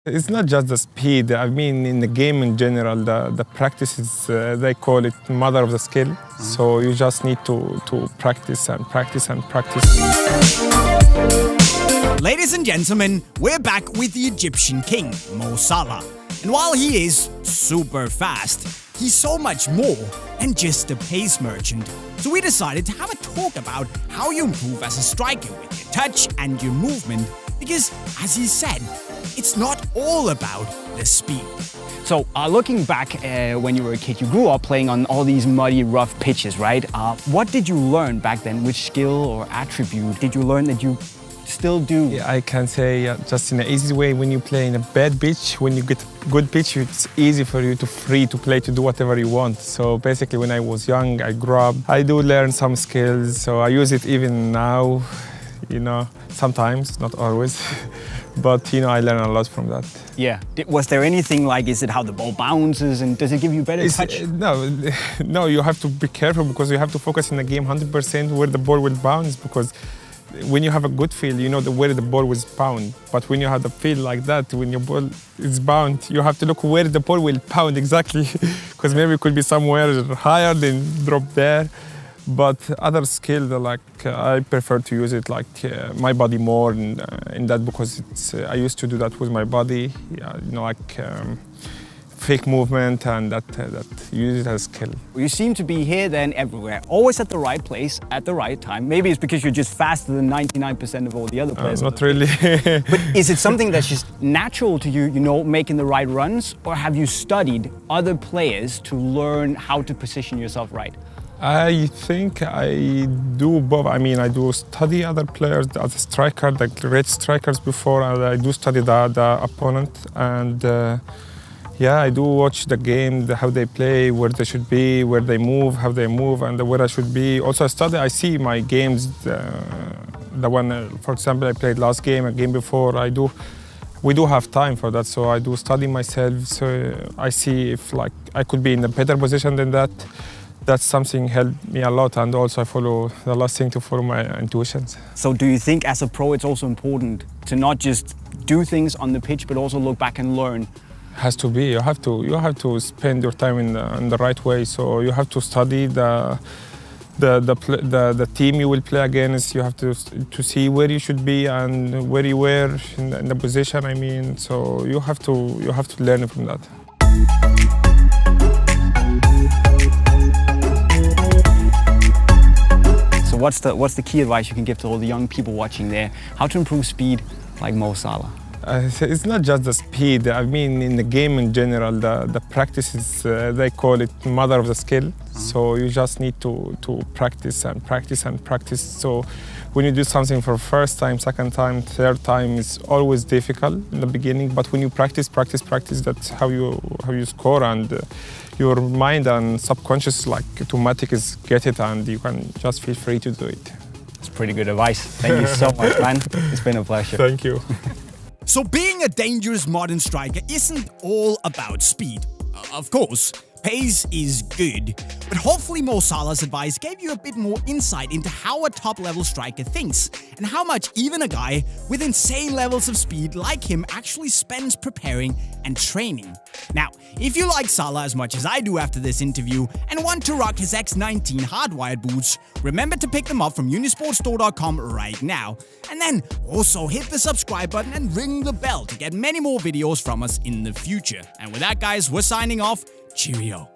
It's not just the speed. I mean, in the game in general, the practice is, they call it mother of the skill. Mm-hmm. So you just need to practice and practice and practice. Ladies and gentlemen, we're back with the Egyptian king, Mo Salah. And while he is super fast, he's so much more than just a pace merchant. So we decided to have a talk about how you improve as a striker with your touch and your movement. Because, as he said, it's not all about the speed. So, looking back when you were a kid, you grew up playing on all these muddy, rough pitches, right? What did you learn back then? Which skill or attribute did you learn that you still do? Yeah, I can say just in an easy way, when you play in a bad pitch, when you get a good pitch, it's easy for you to play, to do whatever you want. So basically, when I was young, I grew up, I do learn some skills, so I use it even now, sometimes, not always. But, I learn a lot from that. Yeah. Was there anything like, is it how the ball bounces and does it give you better touch? No, you have to be careful because you have to focus in the game 100% where the ball will bounce, because when you have a good feel, you know where the ball will bounce. But when you have the feel like that, when your ball is bound, you have to look where the ball will pound exactly, because maybe it could be somewhere higher than drop there. But other skills, I prefer to use it my body more in that, because I used to do that with my body, fake movement, and that use it as a skill. You seem to be here, then, everywhere, always at the right place, at the right time. Maybe it's because you're just faster than 99% of all the other players. Not really. But is it something that's just natural to you, making the right runs? Or have you studied other players to learn how to position yourself right? I think I do both. I mean, I do study other players, the other striker, the great strikers before, and I do study the opponent. And I do watch the game, how they play, where they should be, where they move, how they move, and where I should be. Also, I see my games, the one, for example, I played last game, a game before, we do have time for that, so I do study myself, so I see if I could be in a better position than that. That's something helped me a lot, and also I follow the last thing to follow my intuitions. So do you think as a pro it's also important to not just do things on the pitch but also look back and learn? Has to be. You have to spend your time in the right way. So you have to study the team you will play against. You have to see where you should be and where you were in the position. I mean, so you have to learn from that. So what's the key advice you can give to all the young people watching there? How to improve speed like Mo Salah? It's not just the speed. I mean, in the game in general, the practice is, they call it mother of the skill. Mm-hmm. So you just need to practice and practice and practice. So when you do something for first time, second time, third time, it's always difficult in the beginning. But when you practice, that's how you score, and your mind and subconscious, automatic, is get it, and you can just feel free to do it. That's pretty good advice. Thank you so much, man. It's been a pleasure. Thank you. So being a dangerous modern striker isn't all about speed. Of course, pace is good, but hopefully Mo Salah's advice gave you a bit more insight into how a top-level striker thinks and how much even a guy with insane levels of speed like him actually spends preparing and training. Now, if you like Salah as much as I do after this interview and want to rock his X19 hardwired boots, remember to pick them up from unisportstore.com right now. And then also hit the subscribe button and ring the bell to get many more videos from us in the future. And with that, guys, we're signing off. Cheerio.